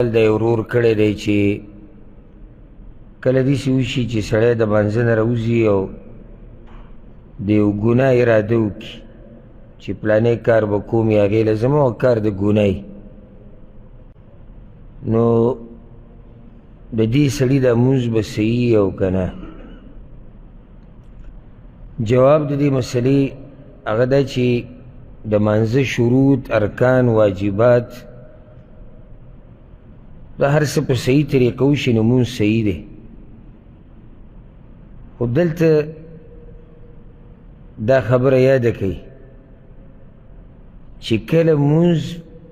د یو ورور کړی دی چې کله داسې وشي چې سړی د منځه نه راوځي او د یو ګناه اراده وکړي چې پلانی کار به کوم یا هغې له زما کار د ګناه نو د دې سړي دا مونځ به صحیح او که نه. جواب د دې مسلې هغه دا چې د مانځه شروط، ارکان، واجبات دا هر څه په صحیح طریقه وشي نو مونځ صحیح دی. خو دلته دا خبره یاده کوي چې کله مونځ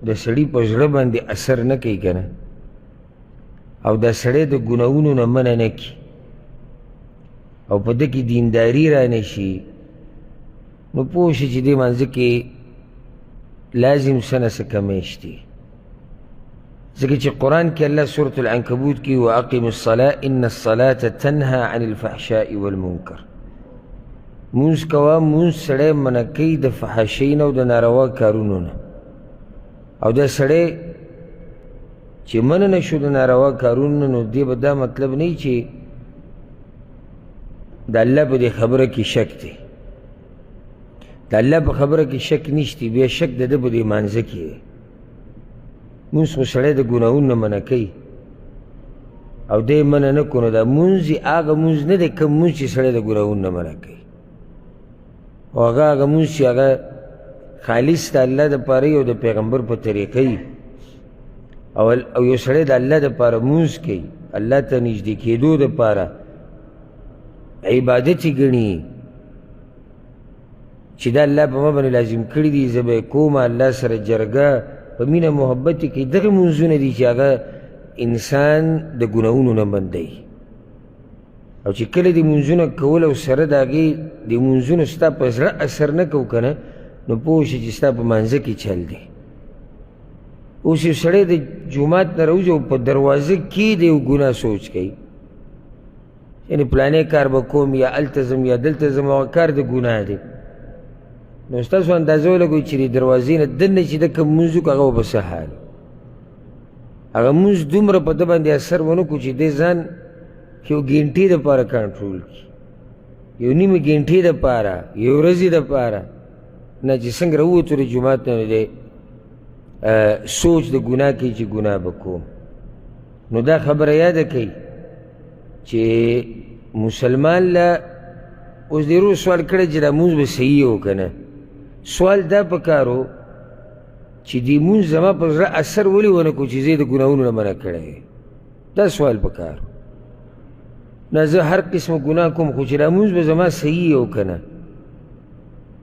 د سړي په زړه باندې اثر نه کوي که نه، او دا سړی د ګناهونو نه منع نه کړي او په ده کې دینداري را نه شي، نو پوه شي چې دې مانځه کې لازم څه نه څه کمیش دی. ځکه چې قرآن کې الله سورة العنکبوت کې واقم الصلاة ان الصلاة تنهى عن الفحشاء والمنکر، مونځ کوه، مونځ سړی منع کوي د فحاشۍ نه او د ناروا کارونو نه. او دا سړی چې منع نه شو د ناروا کارونو نو دې به دا مطلب نه چې د الله په دې خبره کې شک دی. د الله په خبره کې شک نشتی، بیا شک د ده په دې مانځه کې دی. مونځ خو سړی د ګناهونو نه منع کوي او دی منع نه کړو، نو دا مونځ هغه مونځ نه دی کوم مونځ چې سړی د ګناهونو نه منع کوي، او هغه مونځ چې هغه خالص د الله دپاره او د پیغمبر په طریقه وي، او یو سړی د الله دپاره مونځ کوي، الله ته نږدې کېدو دپاره عبادت یې ګڼي چې دا الله په ما باندې لازم کړي دي، زه به یې کوم، الله سره جرګه په مینه محبت یې کوي. دغه مونځونه دي چې هغه انسان د ګناهونو نه بندوي. او چې کله دې مونځونه کول او سره د هغې دې مونځونو ستا په زړه اثر نه کو که نه، نو پوه شي چې ستا په مانځه کې چل دی. اوس یو سړی د جومات نه راوځي او په دروازه کې د یو ګناه سوچ کوي، یعنې پلانی کار به کوم یا هلته ځم یا دلته ځم، هغه کار د ګناه دی. نو ستاسو اندازه ولګوئ چې د دروازې نه دننه چې ده کوم مونځ وکړو هغه به څه حال، هغه مونځ دومره په ده باندې اثر ونه کړو چې دی ځان یو ګنټې دپاره کنټرول کړي، یو نیمه ګنټې دپاره، یو ورځې دپاره نه، چې څنګه راووتو د جومات نه دی سوچ د ګناه کوي چې ګناه به کوم. نو دا خبره یاده کوي چې مسلمان له اوس د روز سوال کړی چې دا مونځ به صحیح و که نه، سوال دا پکار و چې دې مونځ زما په زړه اثر ولې ونه کړو چې زه یې د ګناهونو نه منع کړی، دا سوال پکار. نه زه هر قسمه ګناه کوم خو چې دا مونځ به زما صحیح و که نه،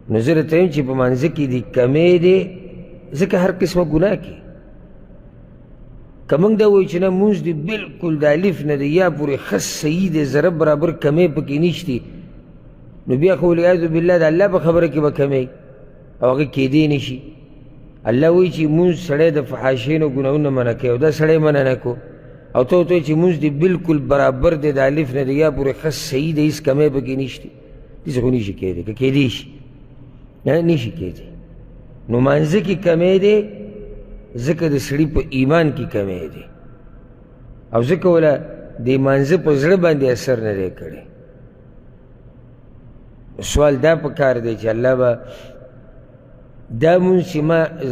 نو زه درته یم چې په مانځه کې دې کمی دی، ځکه هر قسمه ګناه کې که موږ دا وایو چې نه مونځ دې بلکل د الف نه د یا پورې ښه صحیح دی، ذره برابر کمی پکې نشتي، نو بیا خو والعیاذ بالله د الله په خبره کې به کمی او هغه کېدی نه شي. الله وایي چې مونځ سړی د فحاشۍ نه ګناهونه منع کوي، او دا سړی منع نه کړو، او ته ورته وایي چې مونځ دې بلکل برابر دی د الف نه د یا پورې ښه صحیح دی، هېڅ کمی پکې نشتي، داسې خو نشي کېدی. که کېدی شي نشي کېدی. نو مانځه کې کمی دی ځکه د سړي په ایمان کې کمی دی، او ځکه وله د مانځه په زړه باندې اثر نه دی کړی. سوال دا پکار دی چې الله به دا مونځ چې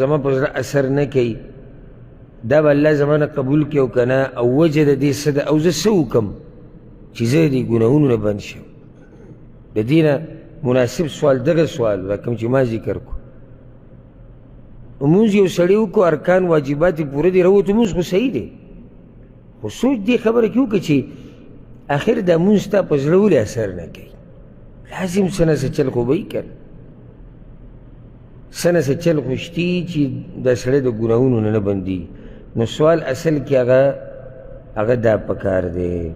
زما په زړه اثر نه کوي دا به الله زما نه قبول کړي او که نه، او وجه د دې څه ده، او زه څه وکړم چې زه د ګناهونو نه بند شم. د دې نه مناسب سوال دغه سوال ده کوم چې ما ذکر کړو. مونځ یو سړی وکړو، ارکان واجبات یې پوره دي، راووتو مونځ خو صحیح دی، خو سوچ دې خبره کې وکړه چې آخر دا مونځ ستا په زړه ولې اثر نه کوي. لازم څه نه څه چل خو به یې که نه، څه نه څه چل خو شتي چې دا سړی د ګناهونو نه بندي. نو سوال اصل کې هغه دا پکار دی.